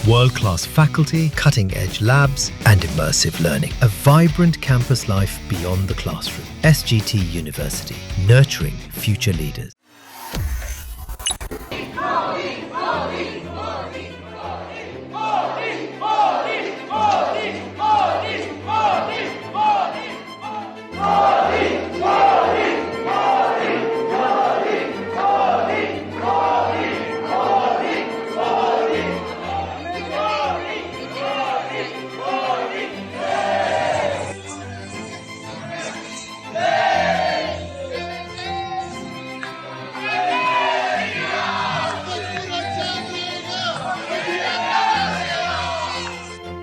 World-class faculty, cutting-edge labs, and immersive learning. A vibrant campus life beyond the classroom. SGT University, nurturing future leaders.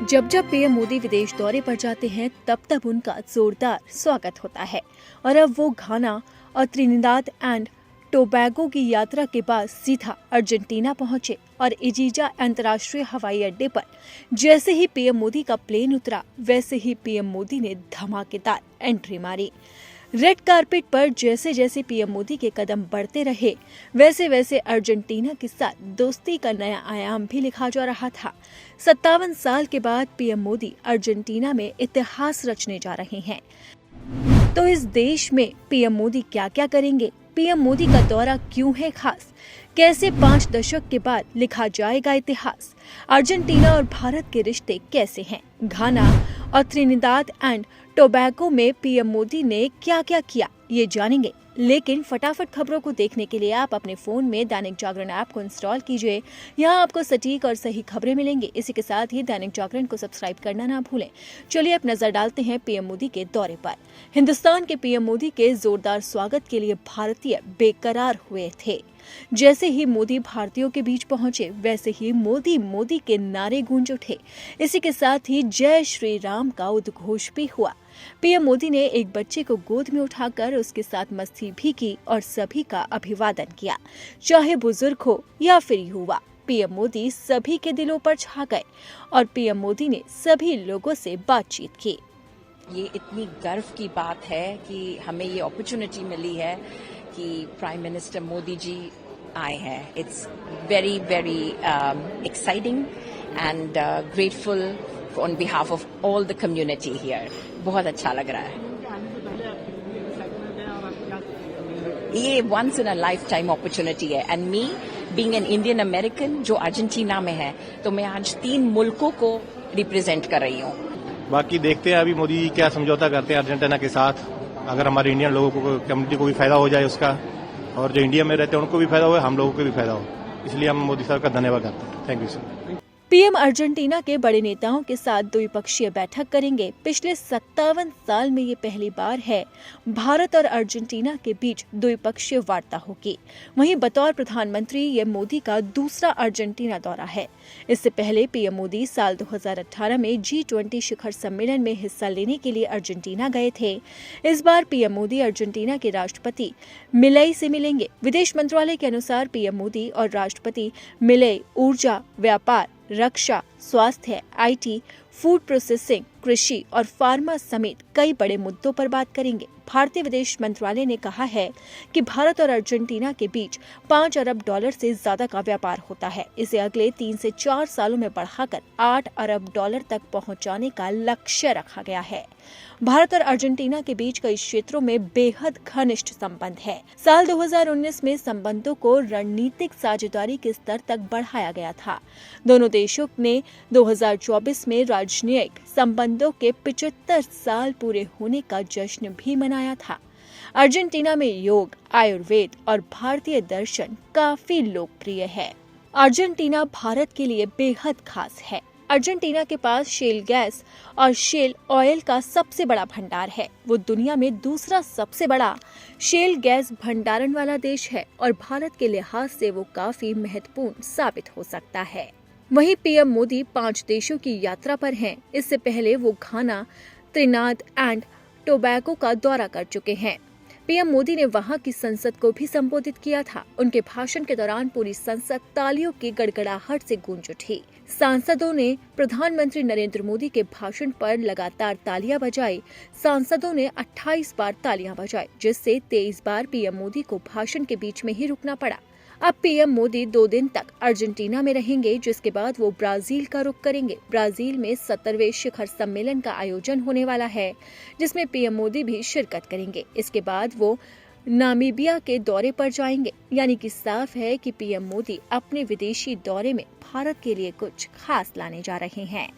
जब जब PM Modi विदेश दौरे पर जाते हैं तब तब उनका जोरदार स्वागत होता है और अब वो घाना और त्रिनिदाद एंड टोबैगो की यात्रा के बाद सीधा अर्जेंटीना पहुंचे और इजीजा अंतर्राष्ट्रीय हवाई अड्डे पर जैसे ही पीएम मोदी का प्लेन उतरा वैसे ही पीएम मोदी ने धमाकेदार एंट्री मारी। रेड कारपेट पर जैसे जैसे पीएम मोदी के कदम बढ़ते रहे वैसे वैसे अर्जेंटीना के साथ दोस्ती का नया आयाम भी लिखा जा रहा था। 57 साल के बाद पीएम मोदी अर्जेंटीना में इतिहास रचने जा रहे हैं। तो इस देश में पीएम मोदी क्या क्या करेंगे? पीएम मोदी का दौरा क्यों है खास? कैसे 5 दशक के बाद लिखा जाएगा इतिहास? अर्जेंटीना और भारत के रिश्ते कैसे हैं? घाना और त्रिनिदाद एंड टोबैगो में पीएम मोदी ने क्या क्या किया, ये जानेंगे। लेकिन फटाफट खबरों को देखने के लिए आप अपने फोन में दैनिक जागरण ऐप को इंस्टॉल कीजिए। यहाँ आपको सटीक और सही खबरें मिलेंगी। इसी के साथ ही दैनिक जागरण को सब्सक्राइब करना ना भूलें। चलिए अब नजर डालते हैं पीएम मोदी के दौरे पर। हिंदुस्तान के पीएम मोदी के जोरदार स्वागत के लिए भारतीय बेकरार हुए थे। जैसे ही मोदी भारतीयों के बीच पहुंचे वैसे ही मोदी मोदी के नारे गूंज उठे। इसी के साथ ही जय श्री राम का उद्घोष भी हुआ। पीएम मोदी ने एक बच्चे को गोद में उठाकर उसके साथ मस्ती भी की और सभी का अभिवादन किया, चाहे बुजुर्ग हो या फिर युवा। पीएम मोदी सभी के दिलों पर छा गए और पीएम मोदी ने सभी लोगों से बातचीत की। ये इतनी गर्व की बात है कि हमें ये अपॉर्चुनिटी मिली है कि प्राइम मिनिस्टर मोदी जी आए हैं। It's very very exciting and grateful on behalf of all the community here. बहुत अच्छा लग रहा है। ये once in a life time opportunity है and me being an Indian American जो अर्जेंटीना में है तो मैं आज 3 मुल्कों को रिप्रेजेंट कर रही हूँ। बाकी देखते हैं अभी मोदी क्या समझौता करते हैं अर्जेंटीना के साथ। अगर हमारे इंडियन लोगों को, कम्युनिटी को भी फायदा हो जाए उसका, और जो इंडिया में रहते हैं उनको भी फायदा हो, हम लोगों को भी फायदा हो, इसलिए हम मोदी साहब का धन्यवाद करते हैं। Thank you sir. PM Argentina के बड़े नेताओं के साथ द्विपक्षीय बैठक करेंगे। पिछले 57 साल में ये पहली बार है भारत और अर्जेंटीना के बीच द्विपक्षीय वार्ता होगी। वहीं बतौर प्रधानमंत्री ये मोदी का दूसरा अर्जेंटीना दौरा है। इससे पहले पीएम मोदी साल 2018 में G20 शिखर सम्मेलन में हिस्सा लेने के लिए अर्जेंटीना गए थे। इस बार पीएम मोदी अर्जेंटीना के राष्ट्रपति मिलेई से मिलेंगे। विदेश मंत्रालय के अनुसार पीएम मोदी और राष्ट्रपति मिलेई ऊर्जा, व्यापार, रक्षा, स्वास्थ्य, आईटी, फूड प्रोसेसिंग, कृषि और फार्मा समेत कई बड़े मुद्दों पर बात करेंगे। भारतीय विदेश मंत्रालय ने कहा है कि भारत और अर्जेंटीना के बीच $5 अरब से ज्यादा का व्यापार होता है। इसे अगले 3 से 4 सालों में बढ़ाकर $8 अरब तक पहुंचाने का लक्ष्य रखा गया है। भारत और अर्जेंटीना के बीच कई क्षेत्रों में बेहद घनिष्ठ संबंध है। साल 2019 में संबंधों को रणनीतिक साझेदारी के स्तर तक बढ़ाया गया था। दोनों देशों ने 2024 में राजनयिक संबंधों के 75 साल पूरे होने का जश्न भी मनाया था। अर्जेंटीना में योग, आयुर्वेद और भारतीय दर्शन काफी लोकप्रिय है। अर्जेंटीना भारत के लिए बेहद खास है। अर्जेंटीना के पास शेल गैस और शेल ऑयल का सबसे बड़ा भंडार है। वो दुनिया में दूसरा सबसे बड़ा शेल गैस भंडारण वाला देश है और भारत के लिहाज से वो काफी महत्वपूर्ण साबित हो सकता है। वहीं पीएम मोदी 5 देशों की यात्रा पर हैं। इससे पहले वो घाना, त्रिनिदाद एंड टोबैगो का दौरा कर चुके हैं। पीएम मोदी ने वहां की संसद को भी संबोधित किया था। उनके भाषण के दौरान पूरी संसद तालियों की गड़गड़ाहट से गूंज उठी। सांसदों ने प्रधानमंत्री नरेंद्र मोदी के भाषण पर लगातार तालियां बजाई। सांसदों ने 28 बार तालियां बजाई, जिससे 23 बार पीएम मोदी को भाषण के बीच में ही रुकना पड़ा। अब पीएम मोदी 2 दिन तक अर्जेंटीना में रहेंगे, जिसके बाद वो ब्राजील का रुख करेंगे। ब्राजील में 70वें शिखर सम्मेलन का आयोजन होने वाला है, जिसमें पीएम मोदी भी शिरकत करेंगे। इसके बाद वो नामीबिया के दौरे पर जाएंगे। यानी कि साफ है कि पीएम मोदी अपने विदेशी दौरे में भारत के लिए कुछ खास लाने जा रहे हैं।